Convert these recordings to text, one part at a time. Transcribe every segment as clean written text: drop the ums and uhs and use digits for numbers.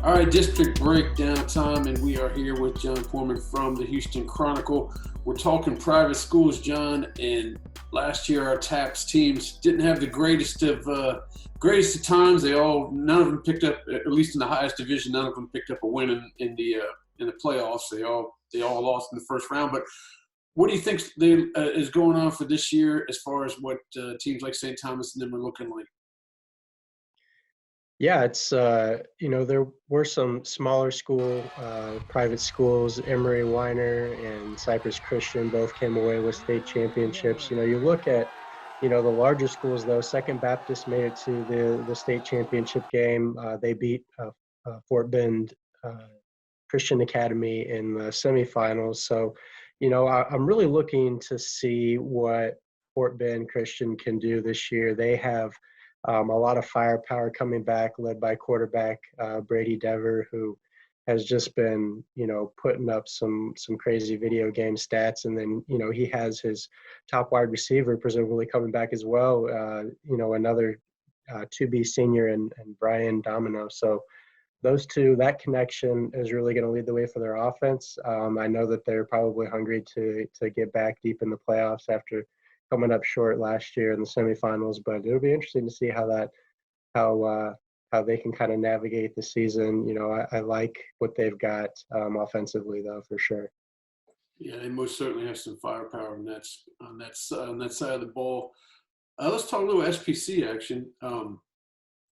All right, district breakdown time, and we are here with Jon Poorman from the Houston Chronicle. We're talking private schools, John, and last year our TAPPS teams didn't have the greatest of times. None of them picked up, at least in the highest division, none of them picked up a win in the playoffs. They all lost in the first round. But what do you think is going on for this year as far as what teams like St. Thomas and them are looking like? Yeah, it's there were some smaller private schools. Emory Weiner and Cypress Christian both came away with state championships. You look at the larger schools though. Second Baptist made it to the state championship game. They beat Fort Bend Christian Academy in the semifinals. So, I'm really looking to see what Fort Bend Christian can do this year. They have a lot of firepower coming back, led by quarterback Brady Dever, who has just been, putting up some crazy video game stats. And then, he has his top wide receiver presumably coming back as well. Another to-be senior and Brian Domino. So those two, that connection is really going to lead the way for their offense. I know that they're probably hungry to get back deep in the playoffs after coming up short last year in the semifinals, but it'll be interesting to see how they can kind of navigate the season. I like what they've got offensively though, for sure. Yeah, they most certainly have some firepower on that side of the ball. Let's talk a little SPC action.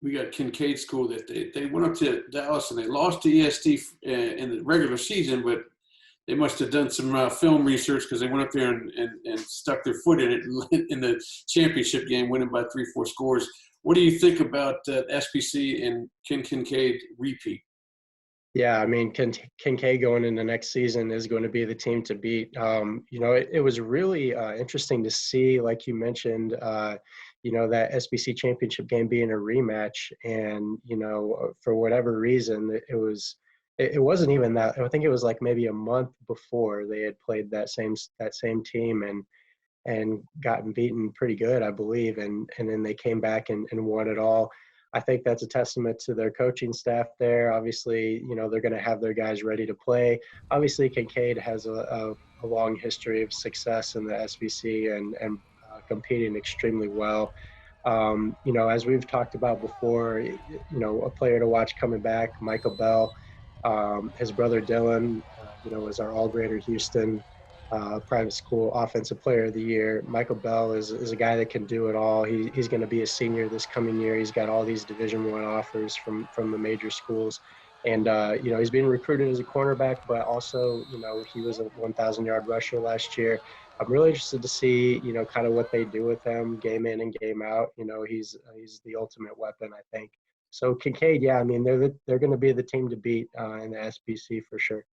We got Kincaid School that they went up to Dallas and they lost to ESD in the regular season, but they must have done some film research because they went up there and stuck their foot in it in the championship game, winning by 3-4 scores. What do you think about SPC and Kincaid repeat? Yeah, I mean, Kincaid going into next season is going to be the team to beat. It was really interesting to see, like you mentioned, that SBC championship game being a rematch. And, for whatever reason, it wasn't even that. I think it was like maybe a month before they had played that same team and gotten beaten pretty good, I believe. And then they came back and won it all. I think that's a testament to their coaching staff there. Obviously, they're going to have their guys ready to play. Obviously, Kincaid has a long history of success in the SBC and competing extremely well. As we've talked about before, a player to watch coming back, Michael Bell. His brother Dylan, is our all-grader Houston private school offensive player of the year. Michael Bell is a guy that can do it all. He's going to be a senior this coming year. He's got all these Division I offers from the major schools. And, he's being recruited as a cornerback, but also, he was a 1,000-yard rusher last year. I'm really interested to see, kind of what they do with him game in and game out. He's the ultimate weapon, I think. So Kincaid, yeah, I mean, they're going to be the team to beat in the SBC for sure.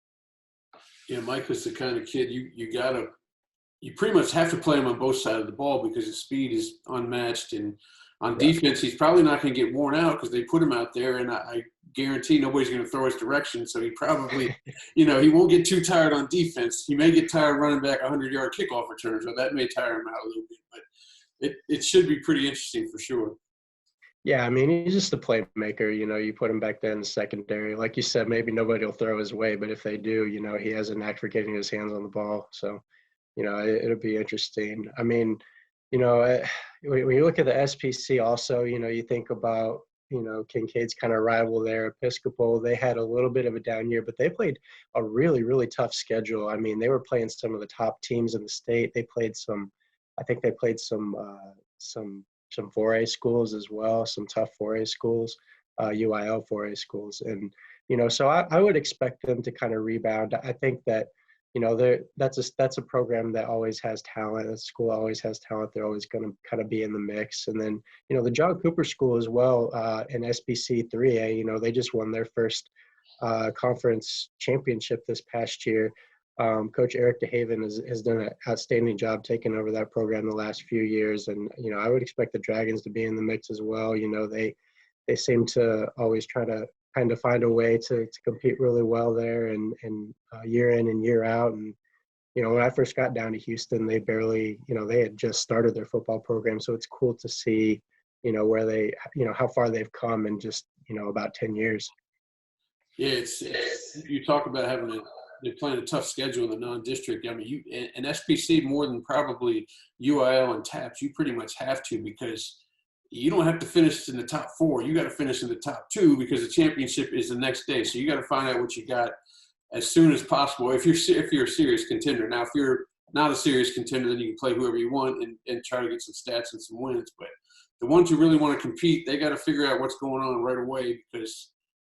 Yeah, Mike was the kind of kid you pretty much have to play him on both sides of the ball because his speed is unmatched. And on defense, he's probably not going to get worn out because they put him out there, and I guarantee nobody's going to throw his direction. So he probably, he won't get too tired on defense. He may get tired running back 100-yard kickoff returns, so that may tire him out a little bit. But it should be pretty interesting for sure. Yeah, I mean, he's just a playmaker. You put him back there in the secondary. Like you said, maybe nobody will throw his way, but if they do, he has a knack for getting his hands on the ball. So, it'll be interesting. I mean, when you look at the SPC also, you think about, Kincaid's kind of rival there, Episcopal. They had a little bit of a down year, but they played a really, really tough schedule. I mean, they were playing some of the top teams in the state. They played some 4A schools as well, some tough 4A schools, UIL 4A schools. And, so I would expect them to kind of rebound. I think that, that's a program that always has talent. The school always has talent. They're always going to kind of be in the mix. And then, the John Cooper School as well in SBC 3A, they just won their first conference championship this past year. Coach Eric DeHaven has done an outstanding job taking over that program the last few years. And, I would expect the Dragons to be in the mix as well. They seem to always try to kind of find a way to compete really well there and year in and year out. And, when I first got down to Houston, they barely, they had just started their football program. So it's cool to see, where they, how far they've come in just, about 10 years. Yeah, you talk about they're playing a tough schedule in the non-district. I mean, and SPC more than probably UIL and TAPPS, you pretty much have to, because you don't have to finish in the top 4. You got to finish in the top 2 because the championship is the next day. So you got to find out what you got as soon as possible if you're a serious contender. Now, if you're not a serious contender, then you can play whoever you want and try to get some stats and some wins. But the ones who really want to compete, they got to figure out what's going on right away, because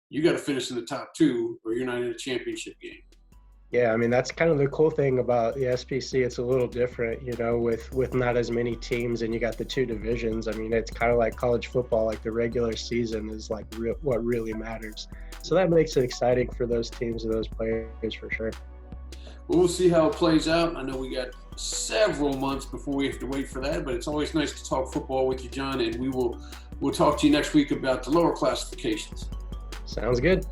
you got to finish in the top 2 or you're not in a championship game. Yeah, I mean, that's kind of the cool thing about the SPC. It's a little different, you know, with not as many teams, and you got the 2 divisions. I mean, it's kind of like college football. Like the regular season is like what really matters. So that makes it exciting for those teams and those players for sure. Well, we'll see how it plays out. I know we got several months before we have to wait for that, but it's always nice to talk football with you, Jon, and we'll talk to you next week about the lower classifications. Sounds good.